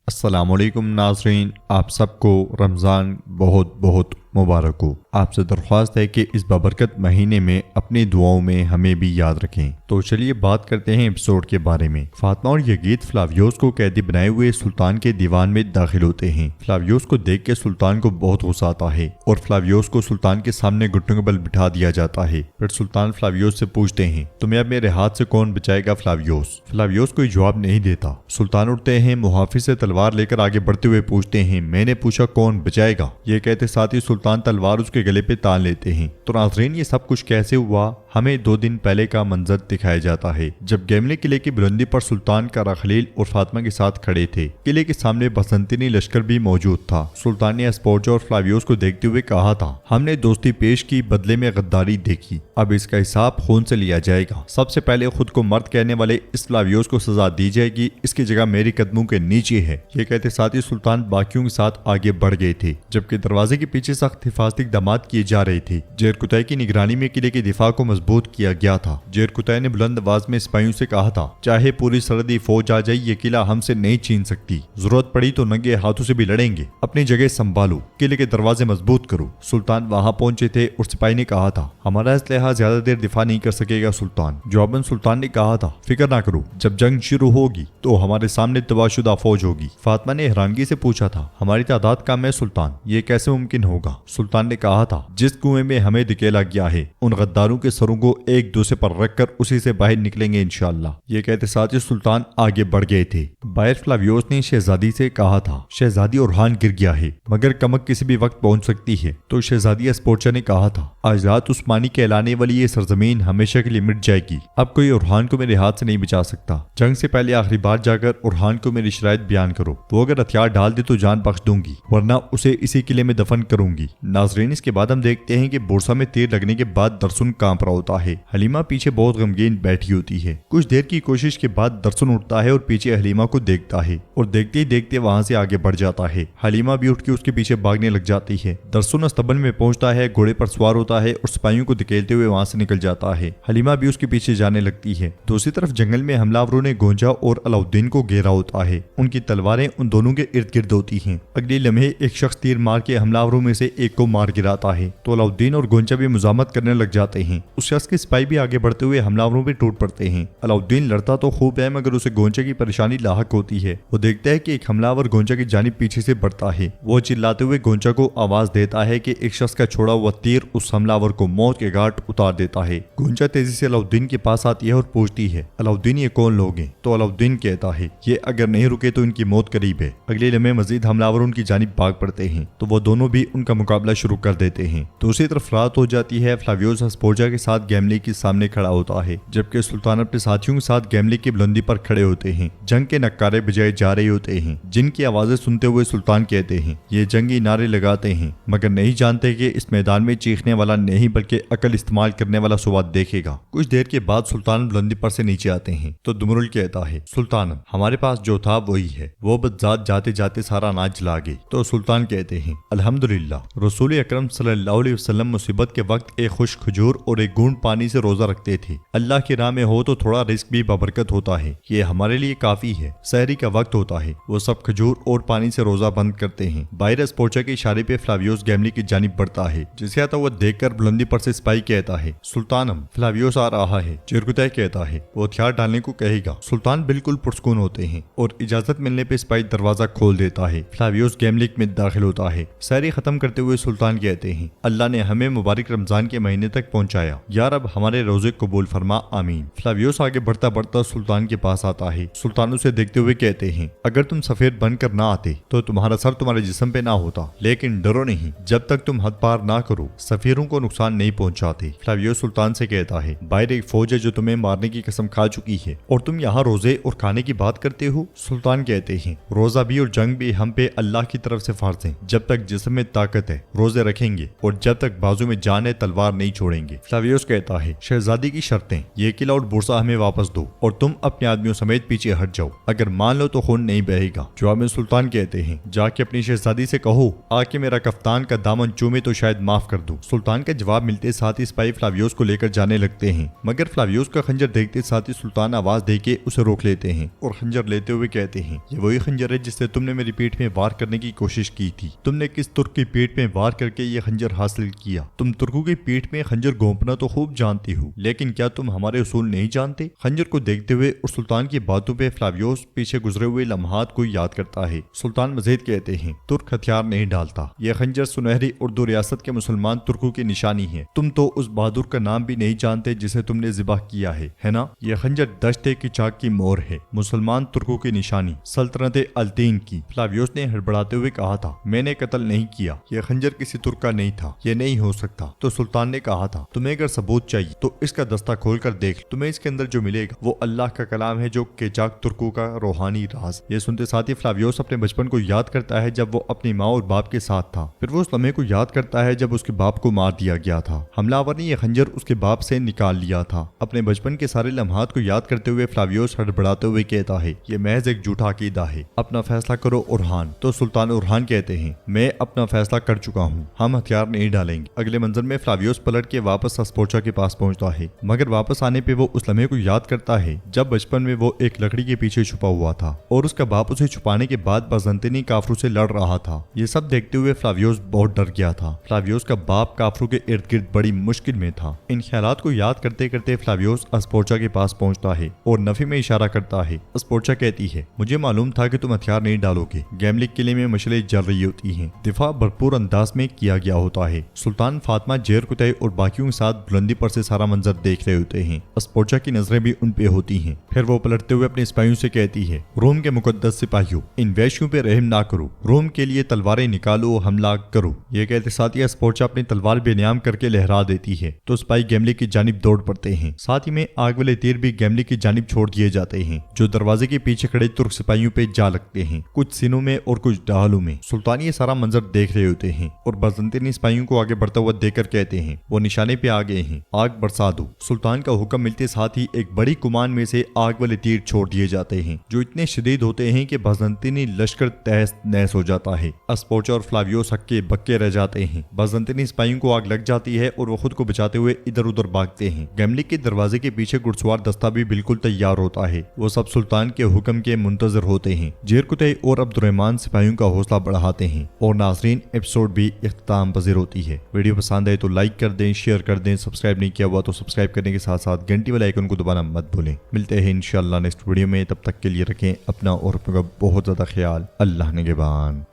अस्सलाम वालेकुम नाज़रीन, आप सबको रमज़ान बहुत बहुत मुबारक हो। आपसे दरख्वास्त है कि इस बाबरकत महीने में अपनी दुआओं में हमें भी याद रखें। तो चलिए बात करते हैं एपिसोड के बारे में। फातिमा और यजीद फ्लावियोस को कैदी बनाए हुए सुल्तान के दीवान में दाखिल होते हैं। फ्लावियोस को देख के सुल्तान को बहुत गुस्सा आता है और फ्लावियोस को सुल्तान के सामने घुटनों के बल बिठा दिया जाता है। फिर सुल्तान फ्लावियोस से पूछते हैं, तुम्हें अब मेरे हाथ से कौन बचाएगा? फ्लावियोस कोई जवाब नहीं देता। सुल्तान उठते हैं, मुहाफिज से तलवार लेकर आगे बढ़ते हुए पूछते हैं, मैंने पूछा कौन बचाएगा? ये कहते साथ ही सुल्तान तलवार उसके गले पे तान लेते हैं। तो नाज़रीन, ये सब कुछ कैसे हुआ? हमें 2 दिन पहले का मंजर दिखाया जाता है जब गैमले किले की बुलंदी पर सुल्तान कारा खलील और फातिमा के साथ खड़े थे। किले के सामने बसंतीनी लश्कर भी मौजूद था। सुल्तान ने एस्पोर्जा और फ्लावियोस को देखते हुए कहा था, हमने दोस्ती पेश की, बदले में गद्दारी देखी, अब इसका हिसाब खून से लिया जाएगा। सबसे पहले खुद को मर्द कहने वाले इस फ्लावियोस को सजा दी जाएगी, इसकी जगह मेरी कदमों के नीचे है। ये कहते साथ ही सुल्तान बाकियों के साथ आगे बढ़ गए थे, जबकि दरवाजे के पीछे सख्त हिफाजती इक़दामात किए जा रहे थे। जेर कुतै की निगरानी में किले के दिफा को मजबूत किया गया था। जेर कुतै ने बुलंद आवाज में सिपाहियों से कहा था, चाहे पूरी सरहदी फौज आ जाए, ये किला हमसे नहीं छीन सकती। जरूरत पड़ी तो नंगे हाथों से भी लड़ेंगे। अपनी जगह संभालो, किले के दरवाजे मजबूत करो। सुल्तान वहां पहुंचे थे और सिपाही ने कहा था, हमारा असलहा ज्यादा देर दिफा नहीं कर सकेगा सुल्तान। जवाबन सुल्तान ने कहा था, फिक्र ना करो, जब जंग शुरू होगी तो हमारे सामने तबाहशुदा फौज होगी। फातिमा ने हैरानगी से पूछा था, हमारी तादाद कम है सुल्तान, ये कैसे मुमकिन होगा? सुल्तान ने कहा था, जिस कुएं में हमें धकेला गया है, उन गद्दारों के सरों को एक दूसरे पर रखकर उसी से बाहर निकलेंगे इंशाअल्लाह। ये कहते साथ ही सुल्तान आगे बढ़ गए थे। बाहर फ्लावियोस ने शहजादी से कहा था, शहजादी ओरहान गिर गया है, मगर कमक किसी भी वक्त पहुंच सकती है। तो शहजादी एस्पोर्चा ने कहा था, आजाद उस्मानी कहलाने वाली ये सरजमीन हमेशा के लिए मिट जाएगी। अब कोई ओरहान को मेरे हाथ से नहीं बचा सकता। जंग से पहले आखिरी बार जाकर ओरहान को मेरी शरायत बयान करो। वो अगर हथियार डाल दे तो जान बख्श दूंगी, वरना उसे इसी किले में दफन करूंगी। नाजरीन, इसके बाद हम देखते हैं कि बोरसा में तीर लगने के बाद दरसुन कांप रहा होता है। हलीमा पीछे बहुत गमगीन बैठी होती है। कुछ देर की कोशिश के बाद दरसुन उठता है और पीछे हलीमा को देखता है और देखते ही देखते वहां से आगे बढ़ जाता है। हलीमा भी उठ के उसके पीछे भागने लग जाती है। दरसुन अस्तबल में पहुंचता है, घोड़े पर सवार होता है और सिपाहियों को धकेलते हुए वहां से निकल जाता है। हलीमा भी उसके पीछे जाने लगती है। दूसरी तरफ जंगल में हमलावरों ने गोंजा और अलाउद्दीन को घेरा होता है। उनकी तलवारें उन दोनों के इर्द गिर्द होती हैं। अगले लम्हे एक शख्स तीर मार के हमलावरों में से एक को मार गिराता है तो अलाउद्दीन और गोंजा भी मुजामत करने लग जाते हैं। उस शख्स के सिपाही भी आगे बढ़ते हुए हमलावरों पे टूट पड़ते हैं। अलाउद्दीन लड़ता तो खूब है, मगर उसे गोंजा की परेशानी लाहक होती है। वो देखता है कि एक हमलावर गोंजा की जानिब पीछे से बढ़ता है। वो चिल्लाते हुए गोंजा को आवाज देता है कि एक शख्स का छोड़ा हुआ तीर उस हमलावर को मौत के घाट उतार देता है। गोंजा तेजी से अलाउद्दीन के पास आती है और पूछती है, अलाउद्दीन ये कौन लोग हैं? तो अलाउद्दीन कहता है, ये अगर नहीं रुके तो इनकी मौत करीब है। अगले लम्हे मजीद हमलावर उनकी जानिब भाग पड़ते हैं तो वो दोनों भी उनका मुकाबला शुरू कर देते हैं। दूसरी तरफ रात हो जाती है। फ्लावियोस एस्पोर्जा के साथ गैमले के सामने खड़ा होता है, जबकि सुल्तान अपने साथियों के साथ गैमले की बुलंदी पर खड़े होते हैं। जंग के नक्कारे बजाए जा रहे होते हैं, जिनकी आवाजें सुनते हुए सुल्तान कहते हैं, ये जंगी नारे लगाते हैं, मगर नहीं जानते कि इस मैदान में चीखने वाला नहीं बल्कि अकल इस्तेमाल करने वाला सुवाद देखेगा। कुछ देर के बाद सुल्तान बुलंदी पर से नीचे आते हैं तो दुमरुल कहता है, सुल्तान हमारे पास जो था वही है। वो बदजात जाते जाते सारा अनाज जला गए। तो सुल्तान कहते हैं, अल्हम्दुलिल्लाह। रसूल अकरम सल्लल्लाहु अलैहि वसल्लम मुसीबत के वक्त एक खुश खजूर और एक गूंद पानी से रोजा रखते थे। अल्लाह की राह में हो तो थोड़ा रिस्क भी बबरकत होता है, ये हमारे लिए काफी है। सहरी का वक्त होता है, वो सब खजूर और पानी से रोजा बंद करते हैं। बाहर एस्पोर्चा के इशारे पे फ्लावियोस गैमली की जानिब बढ़ता है, जिसे आता हुआ देखकर बुलंदी पर से सिपाही कहता है, सुल्तानम फ्लावियोस आ रहा है। चिरकुतै कहता है, वो हथियार डालने को कहेगा। सुल्तान बिल्कुल पुरस्कून होते हैं और इजाजत मिलने पे सिपाही दरवाजा खोल देता है। फ्लावियोस गैमलिक में दाखिल होता है। सहरी खत्म करते हुए सुल्तान कहते हैं, अल्लाह ने हमें मुबारक रमजान के महीने तक पहुंचाया, यार अब हमारे रोजे कबूल फरमा, आमीन। फ्लावियोस आगे बढ़ता बढ़ता सुल्तान के पास आता है। सुल्तान उसे देखते हुए कहते हैं, अगर तुम सफेद बनकर ना आते तो तुम्हारा सर तुम्हारे जिस्म पे ना होता, लेकिन डरो नहीं, जब तक तुम हद पार ना करो सफीरों को नुकसान नहीं पहुंचाते। फ्लावियोस सुल्तान से कहता है, बाहर एक फौज है जो तुम्हें मारने की कसम खा चुकी है और तुम यहाँ रोजे और खाने की बात करते हो। सुल्तान कहते हैं, रोजा भी और जंग भी हम पे अल्लाह की तरफ से फर्ज है, जब तक जिस्म में ताकत है। रोजे रखेंगे और जब तक बाजू में जान है तलवार नहीं छोड़ेंगे। फ्लावियोस कहता है, शहजादी की शर्तें, ये किला और बुरसा हमें वापस दो और तुम अपने आदमियों समेत पीछे हट जाओ। अगर मान लो तो खून नहीं बहेगा। जवाब में सुल्तान कहते हैं, जाके अपनी शहजादी से कहो आके मेरा कफ्तान का दामन चूमे तो शायद माफ कर दूं। सुल्तान का जवाब मिलते साथ ही सिपाही फ्लावियोस को लेकर जाने लगते हैं, मगर फ्लावियोस का खंजर देखते साथ ही सुल्तान आवाज देके उसे रोक लेते हैं और खंजर लेते हुए कहते हैं, ये वही खंजर है जिससे तुमने मेरी पीठ में वार करने की कोशिश की थी। तुमने किस तुर्क की पीठ में वार करके ये खंजर हासिल किया? तुम तुर्कों की पीठ में खंजर घोंपना तो खूब जानती हो, लेकिन क्या तुम हमारे उसूल नहीं जानते? खंजर को देखते हुए और सुल्तान की बातों पे फ्लावियोस पीछे गुजरे हुए लम्हात को याद करता है। सुल्तान मजीद कहते हैं, तुर्क हथियार नहीं डालता, यह खंजर सुनहरी उर्दू रियासत के मुसलमान तुर्कों की निशानी है। तुम तो उस बहादुर का नाम भी नहीं जानते जिसे तुमने ज़िबह किया है ना? यह खंजर दश्ते की चाक की मोहर है, मुसलमान तुर्कों की निशानी, सल्तनत अल्तीन की। फ्लावियोस ने हड़बड़ाते हुए कहा था, मैंने कत्ल नहीं किया, यह खंजर किसी तुर्क का नहीं था, यह नहीं हो सकता। तो सुल्तान ने कहा था, तुम्हें अगर सबूत चाहिए तो इसका दस्ता खोल कर देख, तुम्हें इसके अंदर जो मिलेगा वो अल्लाह का कलाम है, जो केचाक तुर्कों का रूहानी राज। ये सुनते साथ ही फ्लावियोस अपने बचपन को याद करता है जब वो अपनी माँ और बाप के साथ था। फिर वो उस लम्हे को याद करता है जब उसके बाप को मार दिया गया था। हमलावर ने यह खंजर उसके बाप से निकाल लिया था। अपने बचपन के सारे लम्हात को याद करते हुए फ्लावियोस हड़बड़ाते हुए कहता है, ये महज एक झूठा अकीदा है, अपना फैसला करो उरहान। तो सुल्तान उरहान कहते हैं, मैं अपना फैसला कर चुका हूँ, हम हथियार नहीं डालेंगे। अगले मंजर में फ्लावियोस पलट के वापस अस्पोर्चा के पास पहुंचता है, मगर वापस आने पे वो उस लम्हे को याद करता है जब बचपन में वो एक लकड़ी के पीछे छुपा हुआ था और उसका बाप उसे छुपाने के बाद बाज़ंतीनी काफरों से लड़ रहा था। ये सब देखते हुए फ्लावियोस बहुत डर गया था। फ्लावियोस का बाप काफरों के इर्द गिर्द बड़ी मुश्किल में था। इन ख्यालात को याद करते करते फ्लावियोस अस्पोर्चा के पास पहुंचता है और नफी में इशारा करता है। अस्पोर्चा कहती है, मुझे मालूम था कि तुम हथियार नहीं डालोगे। गैमलिक किले में मशले जल रही होती हैं, दिफा भरपूर अंदाज में किया गया होता है। सुल्तान फातिमा, जेर कुतई और बाकियों के साथ बुलंदी पर से सारा मंजर देख रहे होते हैं। अस्पोर्चा की नजरें भी उन पे होती हैं। फिर वो पलटते हुए अपने सिपाहियों से कहती है, रोम के मुकद्दस सिपाहियों, इन वैश्यों पे रहम ना करो, रोम के लिए तलवारें निकालो, हमला करो। ये कहते साथ ही अस्पोर्चा अपनी तलवार बेनियाम करके लहरा देती है तो सिपाही गैमलिक की जानिब दौड़ पड़ते हैं। साथ ही में आग वाले तीर भी गैमलिक की जानिब छोड़ दिए जाते हैं, जो दरवाजे के पीछे खड़े तुर्क सिपाहियों पे जा लगते हैं, कुछ सीनों में और कुछ ढालों में। सुल्तान ये सारा मंजर देख रहे होते हैं और बाज़ंतीनी सिपाहियों को आगे बढ़ता हुआ देखकर कहते हैं, वो निशाने पे आ गए हैं, आग बरसा दो। सुल्तान का हुक्म मिलते साथ ही एक बड़ी कुमान में से आग वाले तीर छोड़ दिए जाते हैं, जो इतने शदीद होते हैं कि बाज़ंतीनी लश्कर तहस नहस हो जाता है। अस्पोर्चा और फ्लावियोस हक्के बक्के रह जाते हैं। बाज़ंतीनी सिपाहियों को आग लग जाती है और वो खुद को बचाते हुए इधर उधर भागते हैं। गैमलिक के दरवाजे के पीछे घुड़सवार दस्ता भी बिल्कुल तैयार होता है। वो सब सुल्तान के हुक्म के मुंतजर होते हैं। जेर कुतई और अब्दुर्रहमान सिपाहियों का हौसला बढ़ाते हैं और नाज़रीन, एपिसोड भी इख्तिताम पज़ीर होती है। वीडियो पसंद आए तो लाइक कर दें, शेयर कर दें, सब्सक्राइब नहीं किया हुआ तो सब्सक्राइब करने के साथ साथ घंटी वाले आइकन को दबाना मत भूलें। मिलते हैं इंशाअल्लाह नेक्स्ट वीडियो में, तब तक के लिए रखें अपना और अपने का बहुत ज्यादा ख्याल। अल्लाह निगहबान।